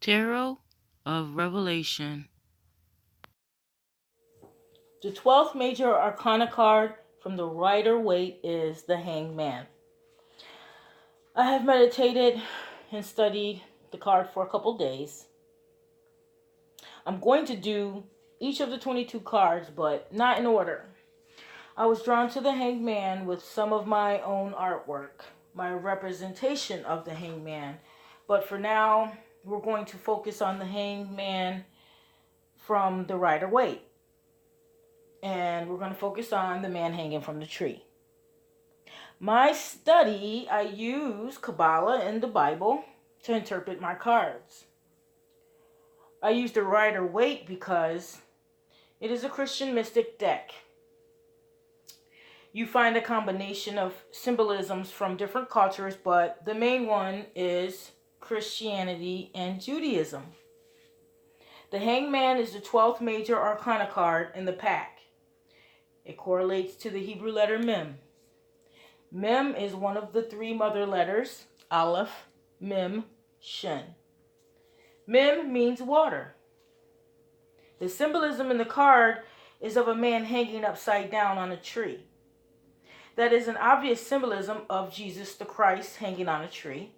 Tarot of Revelation. The 12th major arcana card from the Rider Waite is the Hanged Man. I have meditated and studied the card for a couple days. I'm going to do each of the 22 cards, but not in order. I was drawn to the Hanged Man with some of my own artwork, my representation of the Hanged Man. But for now, we're going to focus on the Hanged Man from the Rider Waite. And we're going to focus on the man hanging from the tree. My study, I use Kabbalah and the Bible to interpret my cards. I use the Rider Waite because it is a Christian mystic deck. You find a combination of symbolisms from different cultures, but the main one is Christianity and Judaism. The Hanged Man is the 12th major arcana card in the pack. It correlates to the Hebrew letter Mem. Mem is one of the three mother letters, Aleph, Mem, Shin. Mem means water. The symbolism in the card is of a man hanging upside down on a tree. That is an obvious symbolism of Jesus the Christ hanging on a tree.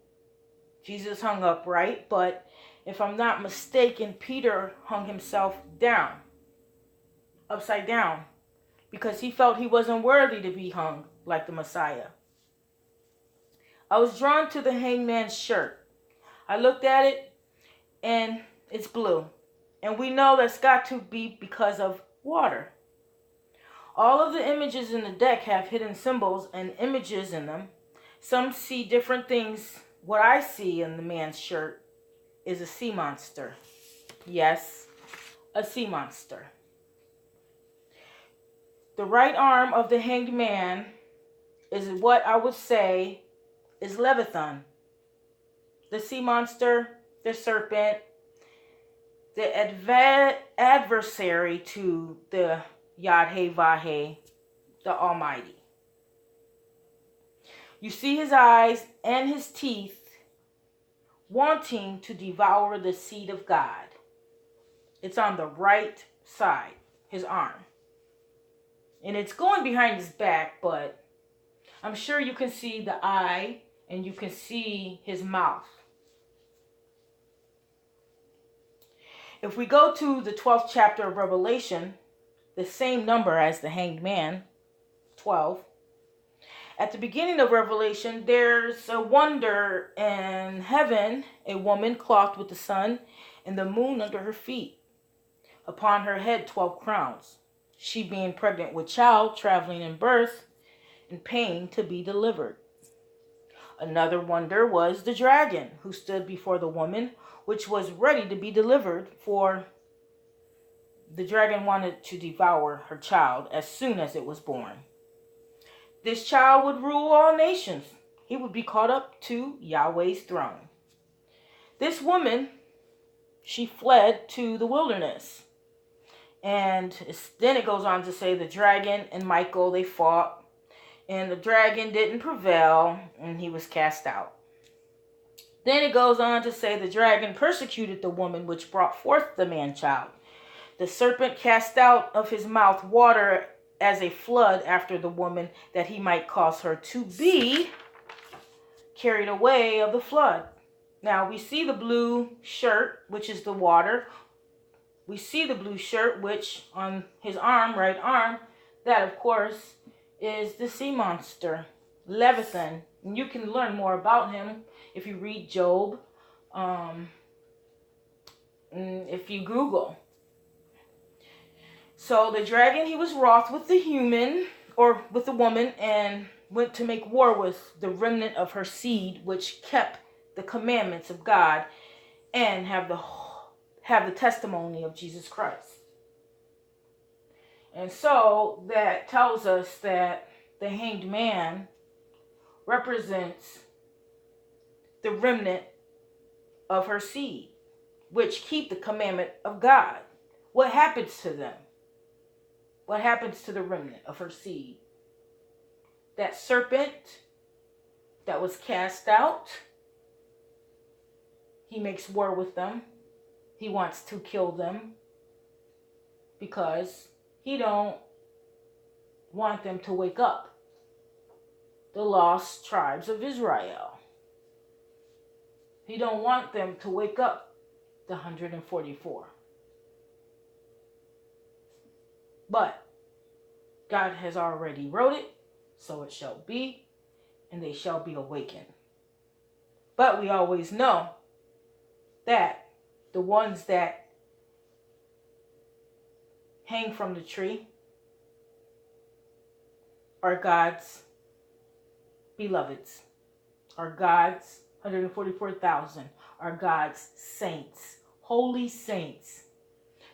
Jesus hung upright, but if I'm not mistaken, Peter hung himself down, upside down, because he felt he wasn't worthy to be hung like the Messiah. I was drawn to the Hanged Man's shirt. I looked at it, and it's blue. And we know that's got to be because of water. All of the images in the deck have hidden symbols and images in them. Some see different things. What I see in the man's shirt is a sea monster. Yes, a sea monster. The right arm of the Hanged Man is what I would say is Leviathan. The sea monster, the serpent, the adversary to the Yad-He-Vah-He, the Almighty. You see his eyes and his teeth wanting to devour the seed of God. It's on the right side, his arm. And it's going behind his back, but I'm sure you can see the eye and you can see his mouth. If we go to the 12th chapter of Revelation, the same number as the Hanged Man, 12. At the beginning of Revelation, there's a wonder in heaven, a woman clothed with the sun and the moon under her feet. Upon her head 12 crowns. She being pregnant with child, traveling in birth, in pain to be delivered. Another wonder was the dragon, who stood before the woman, which was ready to be delivered, for the dragon wanted to devour her child as soon as it was born. This child would rule all nations. He would be caught up to Yahweh's throne. This woman, she fled to the wilderness. And then it goes on to say the dragon and Michael, they fought. And the dragon didn't prevail, and he was cast out. Then it goes on to say the dragon persecuted the woman which brought forth the man-child. The serpent cast out of his mouth water as a flood after the woman, that he might cause her to be carried away of the flood. Now we see the blue shirt, which is the water. We see the blue shirt, which on his arm, right arm, that of course is the sea monster, Leviathan. And you can learn more about him if you read Job, if you Google. So the dragon, he was wroth with the human, or with the woman, and went to make war with the remnant of her seed, which kept the commandments of God and have the testimony of Jesus Christ. And so that tells us that the Hanged Man represents the remnant of her seed, which keep the commandment of God. What happens to them? What happens to the remnant of her seed? That serpent that was cast out, he makes war with them. He wants to kill them because he don't want them to wake up. The lost tribes of Israel. He don't want them to wake up, the 144. But God has already wrote it, so it shall be, and they shall be awakened. But we always know that the ones that hang from the tree are God's beloveds, are God's 144,000, are God's saints, holy saints.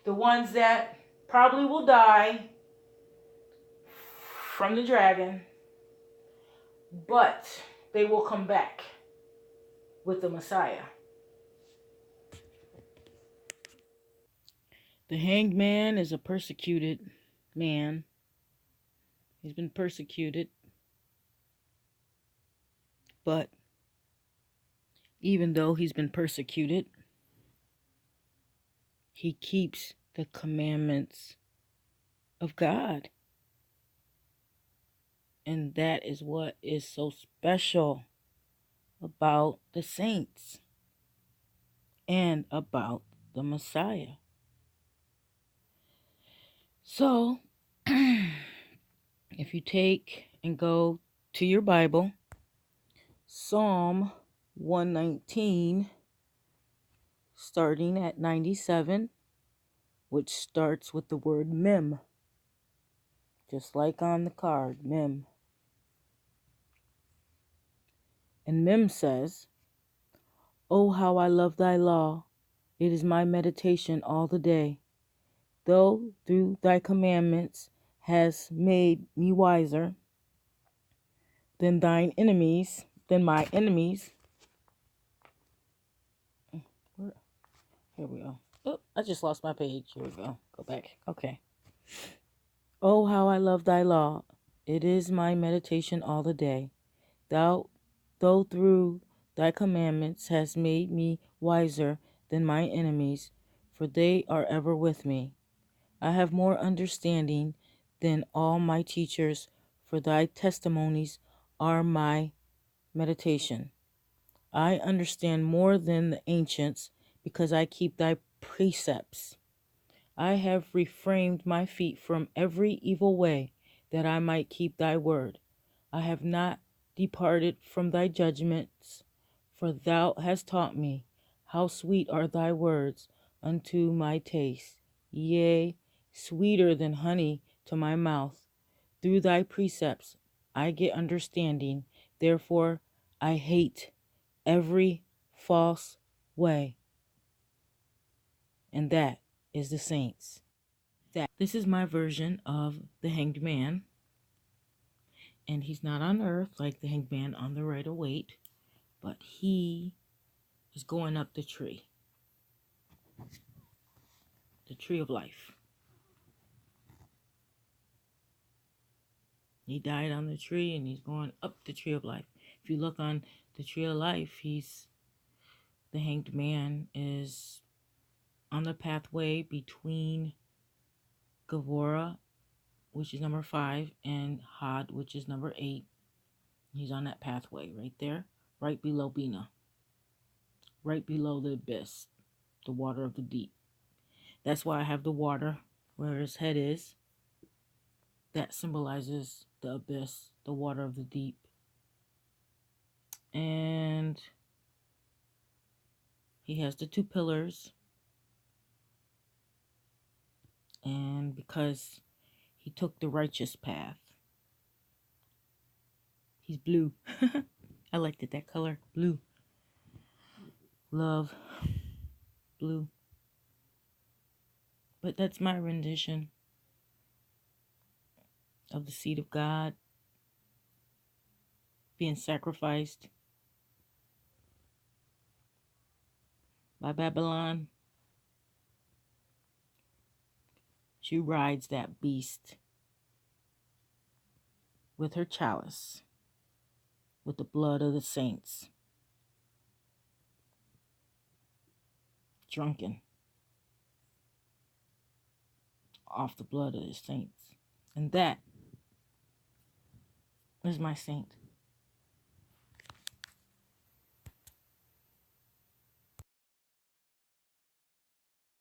The ones that probably will die from the dragon, but they will come back with the Messiah. The hanged man is a persecuted man. He's been persecuted. But even though he's been persecuted, he keeps the commandments of God. And that is what is so special about the saints and about the Messiah. So, if you take and go to your Bible, Psalm 119, starting at 97, which starts with the word mem, just like on the card, mem. And mem says, "Oh, how I love thy law. It is my meditation all the day. Though through thy commandments has made me wiser than my enemies. Here we go. Oh, I just lost my page. Here we go. Go back. Okay. Oh, how I love thy law. It is my meditation all the day. Though through thy commandments hast made me wiser than my enemies, for they are ever with me. I have more understanding than all my teachers, for thy testimonies are my meditation. I understand more than the ancients, because I keep thy precepts. I have refrained my feet from every evil way, that I might keep thy word. I have not departed from thy judgments, for thou hast taught me. How sweet are thy words unto my taste, yea, sweeter than honey to my mouth. Through thy precepts I get understanding, therefore I hate every false way. And that is the saints. This is my version of the hanged man. And he's not on earth like the hanged man on the right of Waite, but he is going up the tree of life. He died on the tree and he's going up the tree of life. If you look on the tree of life, the hanged man is on the pathway between Gevorah, which is number 5, and Hod, which is number 8. He's on that pathway right there, right below Binah, right below the abyss, the water of the deep. That's why I have the water where his head is. That symbolizes the abyss, the water of the deep. And he has the 2 pillars. And because he took the righteous path, he's blue. I liked it, that color, blue. Love, blue. But that's my rendition of the seed of God being sacrificed by Babylon. She rides that beast with her chalice, with the blood of the saints. Drunken. off the blood of his saints. And that is my saint.